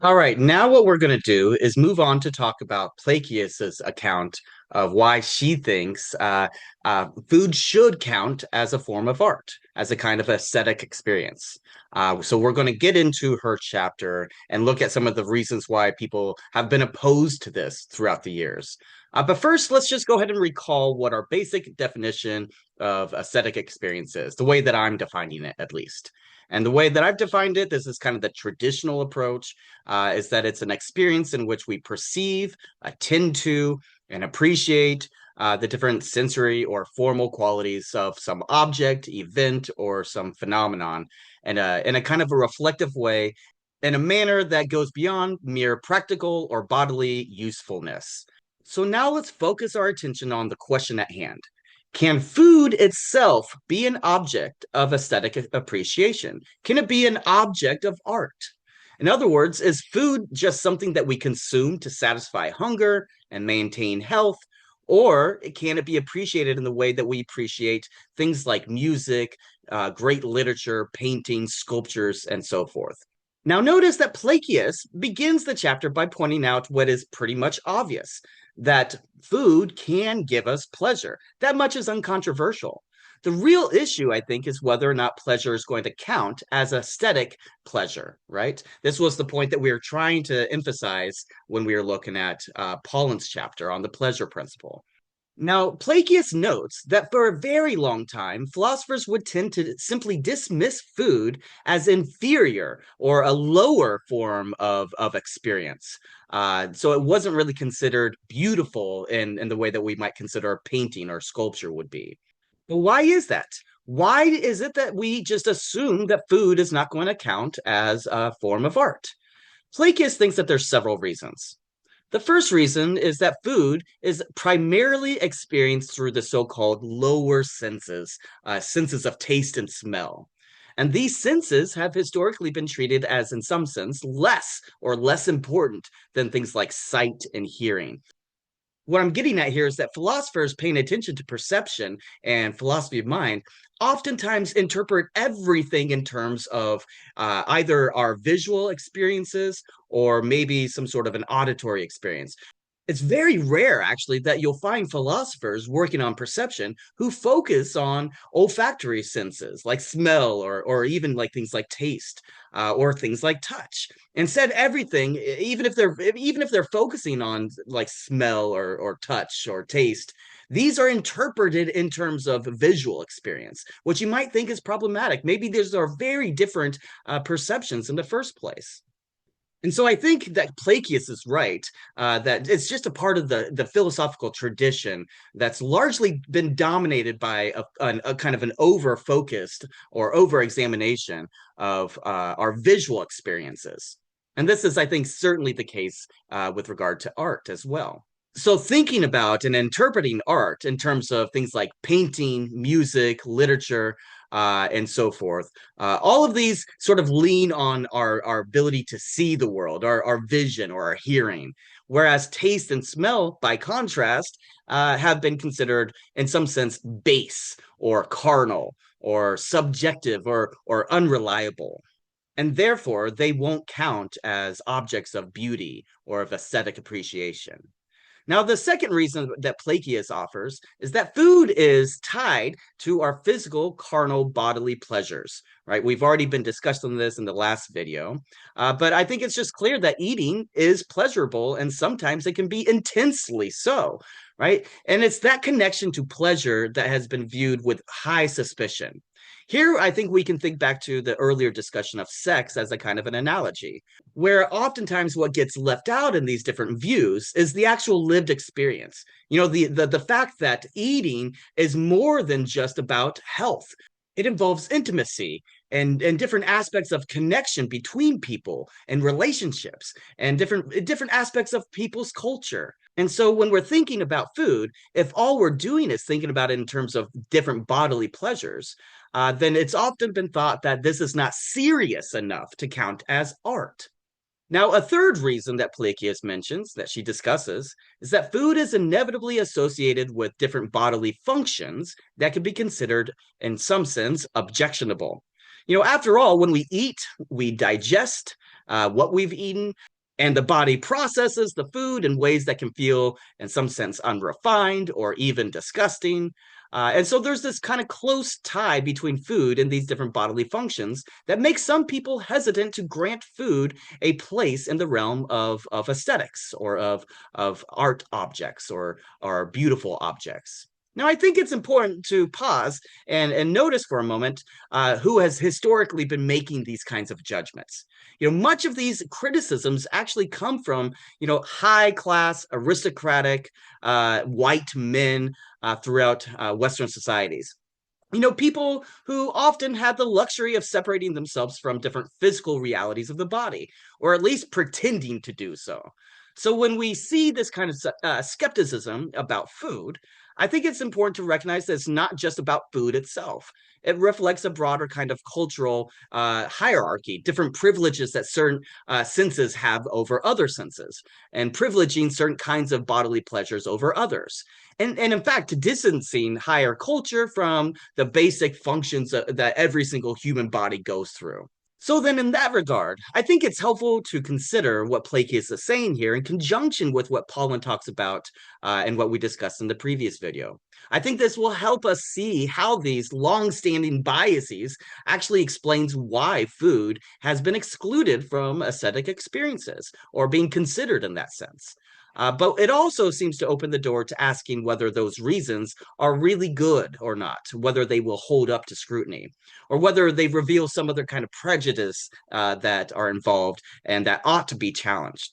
All right, now what we're going to do is move on to talk about Plakias's account of why she thinks food should count as a form of art, as a kind of aesthetic experience. So we're going to get into her chapter and look at some of the reasons why people have been opposed to this throughout the years. But first, let's just go ahead and recall what our basic definition of aesthetic experience is, the way that I'm defining it, at least. And the way that I've defined it, this is kind of the traditional approach is that it's an experience in which we perceive, attend to, and appreciate the different sensory or formal qualities of some object, event, or some phenomenon in a kind of a reflective way, in a manner that goes beyond mere practical or bodily usefulness. So now let's focus our attention on the question at hand. Can food itself be an object of aesthetic appreciation? Can it be an object of art? In other words, is food just something that we consume to satisfy hunger and maintain health? Or can it be appreciated in the way that we appreciate things like music, great literature, paintings, sculptures, and so forth? Now, notice that Plakias begins the chapter by pointing out what is pretty much obvious that food can give us pleasure. That much is uncontroversial. The real issue, I think, is whether or not pleasure is going to count as aesthetic pleasure, right? This was the point that we were trying to emphasize when we were looking at Paulin's chapter on the pleasure principle. Now, Plakius notes that for a very long time, philosophers would tend to simply dismiss food as inferior or a lower form of experience. So it wasn't really considered beautiful in the way that we might consider a painting or sculpture would be. But why is that? Why is it that we just assume that food is not going to count as a form of art? Plakius thinks that there's several reasons. The first reason is that food is primarily experienced through the so-called lower senses, senses of taste and smell. And these senses have historically been treated as, in some sense, less important than things like sight and hearing. What I'm getting at here is that philosophers paying attention to perception and philosophy of mind oftentimes interpret everything in terms of either our visual experiences or maybe some sort of an auditory experience. It's very rare, actually, that you'll find philosophers working on perception who focus on olfactory senses like smell or even like things like taste or things like touch. Instead, everything, even if they're focusing on like smell or touch or taste, these are interpreted in terms of visual experience, which you might think is problematic. Maybe these are very different perceptions in the first place. And so I think that Plakius is right, that it's just a part of the philosophical tradition that's largely been dominated by a kind of an over-focused or over-examination of our visual experiences. And this is, I think, certainly the case with regard to art as well. So thinking about and interpreting art in terms of things like painting, music, literature, and so forth, all of these sort of lean on our ability to see the world, our vision or our hearing. Whereas taste and smell, by contrast, have been considered, in some sense, base or carnal or subjective or unreliable. And therefore, they won't count as objects of beauty or of aesthetic appreciation. Now, the second reason that Plakius offers is that food is tied to our physical, carnal, bodily pleasures, right? We've already been discussing this in the last video, but I think it's just clear that eating is pleasurable and sometimes it can be intensely so, right? And it's that connection to pleasure that has been viewed with high suspicion. Here, I think we can think back to the earlier discussion of sex as a kind of an analogy, where oftentimes what gets left out in these different views is the actual lived experience. You know, the fact that eating is more than just about health. It involves intimacy and different aspects of connection between people and relationships and different aspects of people's culture. And so when we're thinking about food, if all we're doing is thinking about it in terms of different bodily pleasures, then it's often been thought that this is not serious enough to count as art. Now, a third reason that Plakias mentions, that she discusses, is that food is inevitably associated with different bodily functions that can be considered, in some sense, objectionable. You know, after all, when we eat, we digest, what we've eaten, and the body processes the food in ways that can feel, in some sense, unrefined or even disgusting. And so there's this kind of close tie between food and these different bodily functions that makes some people hesitant to grant food a place in the realm of aesthetics or of art objects or beautiful objects. Now, I think it's important to pause and notice for a moment who has historically been making these kinds of judgments. Much of these criticisms actually come from, high class, aristocratic, white men throughout Western societies. People who often had the luxury of separating themselves from different physical realities of the body, or at least pretending to do so. So when we see this kind of skepticism about food, I think it's important to recognize that it's not just about food itself. It reflects a broader kind of cultural hierarchy, different privileges that certain senses have over other senses, and privileging certain kinds of bodily pleasures over others. And in fact, distancing higher culture from the basic functions that every single human body goes through. So then, in that regard, I think it's helpful to consider what Plakias is saying here in conjunction with what Pollan talks about and what we discussed in the previous video. I think this will help us see how these long-standing biases actually explains why food has been excluded from aesthetic experiences or being considered in that sense. But it also seems to open the door to asking whether those reasons are really good or not, whether they will hold up to scrutiny, or whether they reveal some other kind of prejudice that are involved and that ought to be challenged.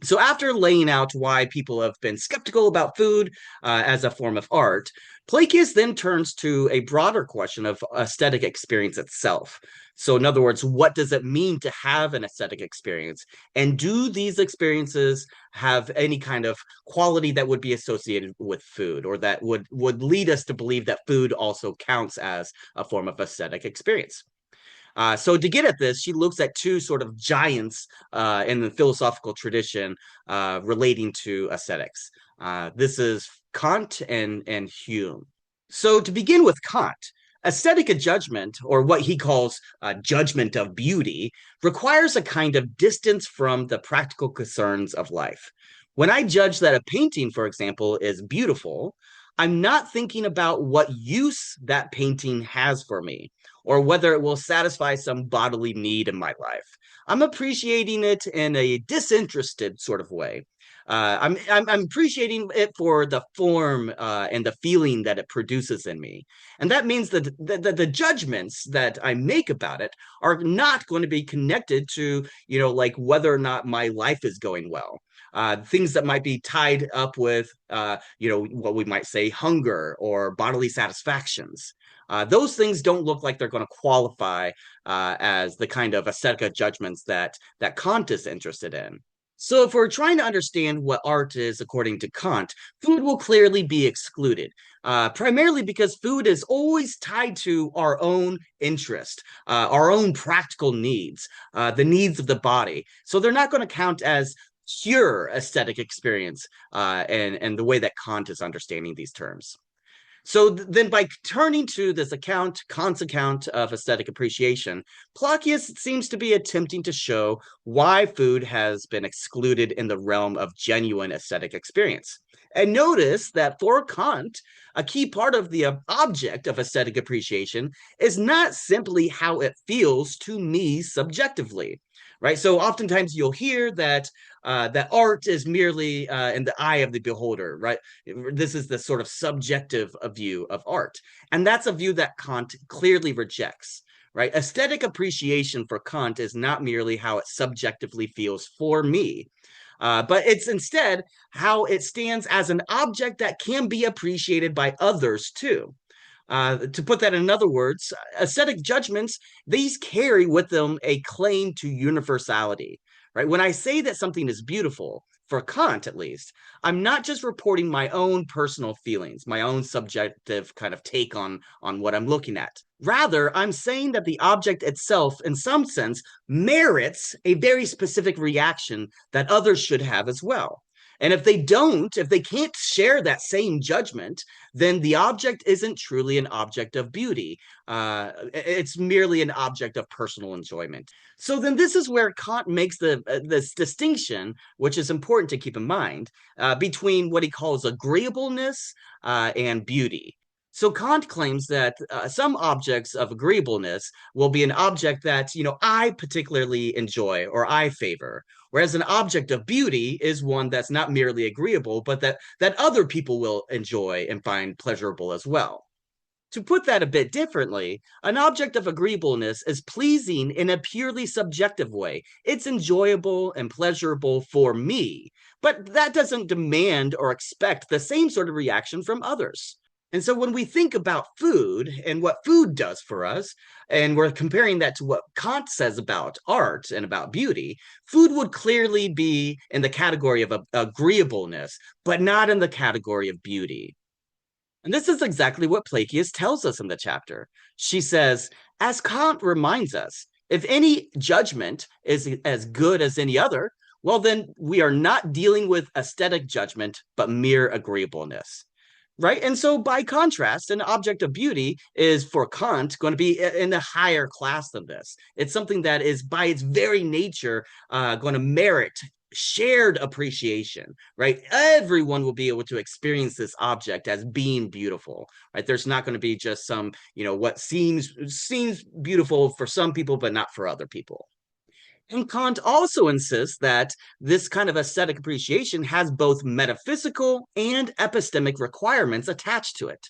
So, after laying out why people have been skeptical about food as a form of art, Plakias then turns to a broader question of aesthetic experience itself. So, in other words, what does it mean to have an aesthetic experience? And do these experiences have any kind of quality that would be associated with food or that would lead us to believe that food also counts as a form of aesthetic experience? So to get at this, she looks at two sort of giants in the philosophical tradition relating to aesthetics. This is Kant and Hume. So to begin with Kant, aesthetic judgment, or what he calls judgment of beauty, requires a kind of distance from the practical concerns of life. When I judge that a painting, for example, is beautiful, I'm not thinking about what use that painting has for me or whether it will satisfy some bodily need in my life. I'm appreciating it in a disinterested sort of way. I'm appreciating it for the form and the feeling that it produces in me. And that means that the judgments that I make about it are not going to be connected to, like whether or not my life is going well. Things that might be tied up with, what we might say hunger or bodily satisfactions. Those things don't look like they're going to qualify as the kind of aesthetic judgments that Kant is interested in. So, if we're trying to understand what art is according to Kant, food will clearly be excluded, primarily because food is always tied to our own interest, our own practical needs, the needs of the body. So, they're not going to count as pure aesthetic experience and the way that Kant is understanding these terms. So then, by turning to this account, Kant's account of aesthetic appreciation, Plakias seems to be attempting to show why food has been excluded in the realm of genuine aesthetic experience. And notice that for Kant, a key part of the object of aesthetic appreciation is not simply how it feels to me subjectively, right? So oftentimes you'll hear that art is merely in the eye of the beholder, right? This is the sort of subjective view of art. And that's a view that Kant clearly rejects, right? Aesthetic appreciation for Kant is not merely how it subjectively feels for me, but it's instead how it stands as an object that can be appreciated by others too. To put that in other words, aesthetic judgments, these carry with them a claim to universality, right? When I say that something is beautiful, for Kant at least, I'm not just reporting my own personal feelings, my own subjective kind of take on what I'm looking at. Rather, I'm saying that the object itself, in some sense, merits a very specific reaction that others should have as well. And if they can't share that same judgment, then the object isn't truly an object of beauty. It's merely an object of personal enjoyment. So then this is where Kant makes this distinction, which is important to keep in mind, between what he calls agreeableness and beauty. So Kant claims that some objects of agreeableness will be an object that, I particularly enjoy or I favor, whereas an object of beauty is one that's not merely agreeable, but that other people will enjoy and find pleasurable as well. To put that a bit differently, an object of agreeableness is pleasing in a purely subjective way. It's enjoyable and pleasurable for me, but that doesn't demand or expect the same sort of reaction from others. And so when we think about food and what food does for us, and we're comparing that to what Kant says about art and about beauty, food would clearly be in the category of agreeableness, but not in the category of beauty. And this is exactly what Plakias tells us in the chapter. She says, as Kant reminds us, if any judgment is as good as any other, well, then we are not dealing with aesthetic judgment, but mere agreeableness. Right. And so, by contrast, an object of beauty is for Kant going to be in a higher class than this. It's something that is, by its very nature, going to merit shared appreciation, right? Everyone will be able to experience this object as being beautiful, right? There's not going to be just some, what seems beautiful for some people, but not for other people. And Kant also insists that this kind of aesthetic appreciation has both metaphysical and epistemic requirements attached to it.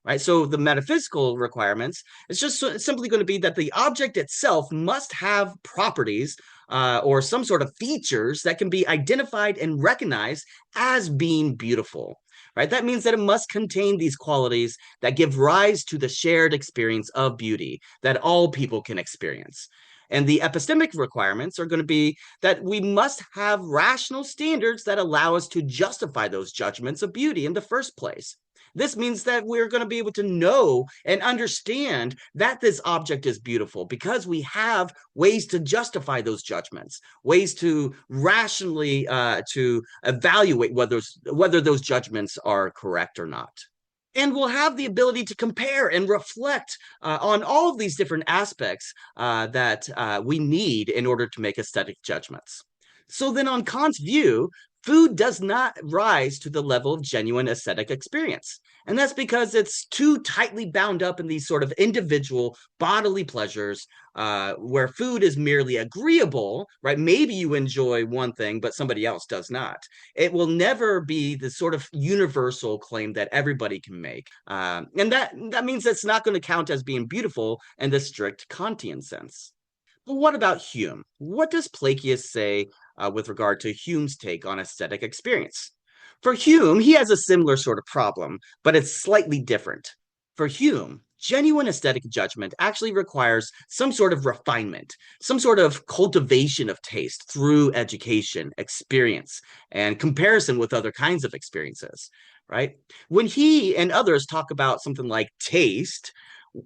Right. So the metaphysical requirements, it's just simply going to be that the object itself must have properties or some sort of features that can be identified and recognized as being beautiful. Right. That means that it must contain these qualities that give rise to the shared experience of beauty that all people can experience. And the epistemic requirements are going to be that we must have rational standards that allow us to justify those judgments of beauty in the first place. This means that we're going to be able to know and understand that this object is beautiful because we have ways to justify those judgments, ways to rationally to evaluate whether those judgments are correct or not. And we'll have the ability to compare and reflect on all of these different aspects that we need in order to make aesthetic judgments. So then, on Kant's view, food does not rise to the level of genuine aesthetic experience. And that's because it's too tightly bound up in these sort of individual bodily pleasures where food is merely agreeable, right? Maybe you enjoy one thing, but somebody else does not. It will never be the sort of universal claim that everybody can make. And that means it's not going to count as being beautiful in the strict Kantian sense. But what about Hume? What does Plakias say with regard to Hume's take on aesthetic experience? For Hume, he has a similar sort of problem, but it's slightly different. For Hume, genuine aesthetic judgment actually requires some sort of refinement, some sort of cultivation of taste through education, experience, and comparison with other kinds of experiences, right? When he and others talk about something like taste,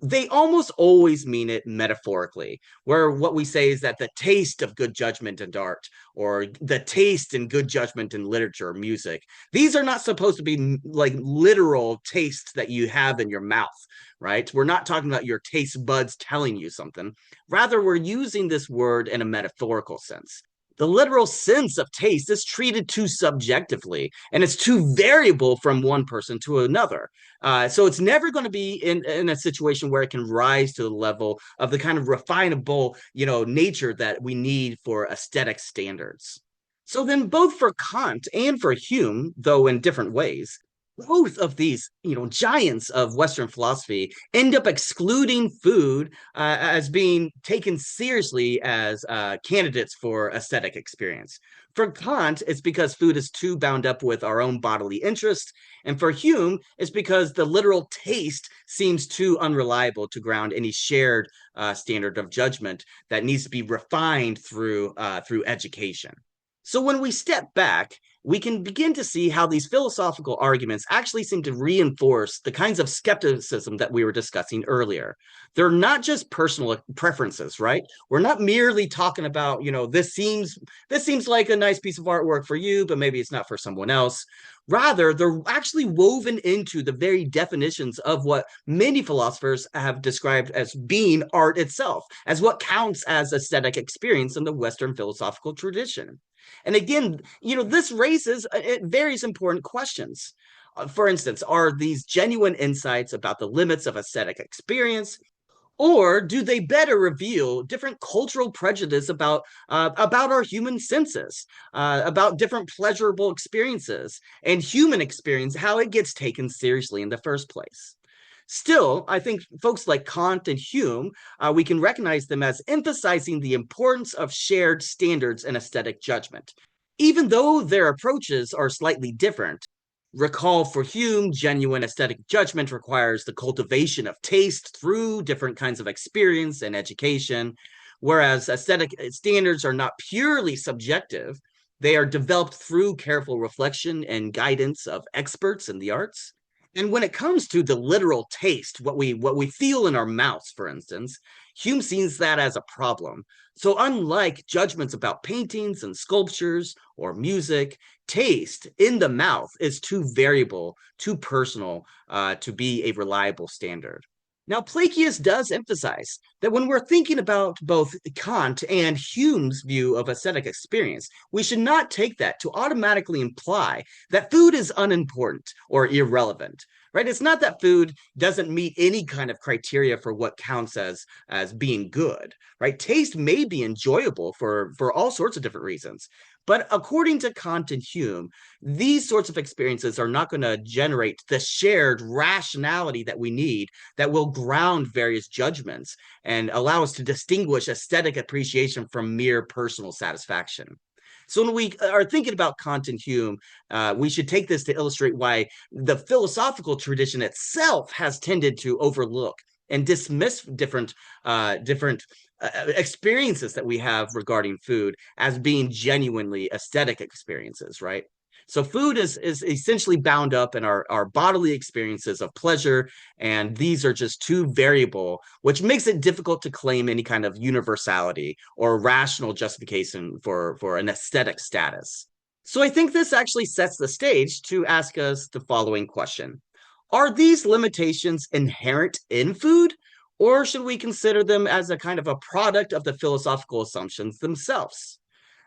they almost always mean it metaphorically, where what we say is that the taste of good judgment and art, or the taste and good judgment in literature or music, these are not supposed to be like literal tastes that you have in your mouth, right? We're not talking about your taste buds telling you something. Rather, we're using this word in a metaphorical sense. The literal sense of taste is treated too subjectively and it's too variable from one person to another. So it's never going to be in a situation where it can rise to the level of the kind of refinable, nature that we need for aesthetic standards. So then both for Kant and for Hume, though in different ways, both of these, giants of Western philosophy end up excluding food as being taken seriously as candidates for aesthetic experience. For Kant, it's because food is too bound up with our own bodily interest. And for Hume, it's because the literal taste seems too unreliable to ground any shared standard of judgment that needs to be refined through education. So when we step back we can begin to see how these philosophical arguments actually seem to reinforce the kinds of skepticism that we were discussing earlier. They're not just personal preferences, right? We're not merely talking about, this seems like a nice piece of artwork for you, but maybe it's not for someone else. Rather, they're actually woven into the very definitions of what many philosophers have described as being art itself, as what counts as aesthetic experience in the Western philosophical tradition. And again, this raises various important questions. For instance, are these genuine insights about the limits of aesthetic experience, or do they better reveal different cultural prejudice about our human senses, about different pleasurable experiences and human experience, how it gets taken seriously in the first place? Still, I think folks like Kant and Hume, we can recognize them as emphasizing the importance of shared standards in aesthetic judgment. Even though their approaches are slightly different, recall for Hume, genuine aesthetic judgment requires the cultivation of taste through different kinds of experience and education, whereas aesthetic standards are not purely subjective. They are developed through careful reflection and guidance of experts in the arts. And when it comes to the literal taste, what we feel in our mouths, for instance, Hume sees that as a problem. So unlike judgments about paintings and sculptures or music, taste in the mouth is too variable, too personal to be a reliable standard. Now, Plakias does emphasize that when we're thinking about both Kant and Hume's view of aesthetic experience, we should not take that to automatically imply that food is unimportant or irrelevant, right? It's not that food doesn't meet any kind of criteria for what counts as being good, right? Taste may be enjoyable for all sorts of different reasons. But according to Kant and Hume, these sorts of experiences are not going to generate the shared rationality that we need that will ground various judgments and allow us to distinguish aesthetic appreciation from mere personal satisfaction. So when we are thinking about Kant and Hume, we should take this to illustrate why the philosophical tradition itself has tended to overlook and dismiss different experiences that we have regarding food as being genuinely aesthetic experiences, right? So food is essentially bound up in our bodily experiences of pleasure, and these are just too variable, which makes it difficult to claim any kind of universality or rational justification for an aesthetic status. So I think this actually sets the stage to ask us the following question. Are these limitations inherent in food, or should we consider them as a kind of a product of the philosophical assumptions themselves?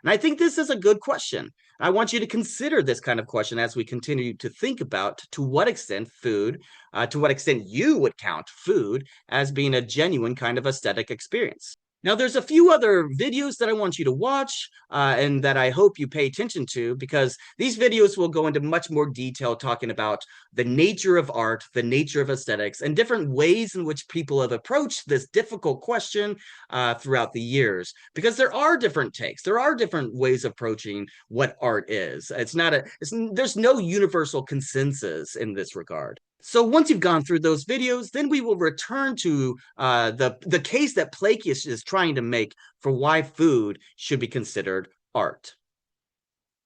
And I think this is a good question. I want you to consider this kind of question as we continue to think about to what extent to what extent you would count food as being a genuine kind of aesthetic experience. Now, there's a few other videos that I want you to watch and that I hope you pay attention to, because these videos will go into much more detail talking about the nature of art, the nature of aesthetics, and different ways in which people have approached this difficult question throughout the years. Because there are different takes, there are different ways of approaching what art is. There's no universal consensus in this regard. So once you've gone through those videos, then we will return to the case that Plakias is trying to make for why food should be considered art.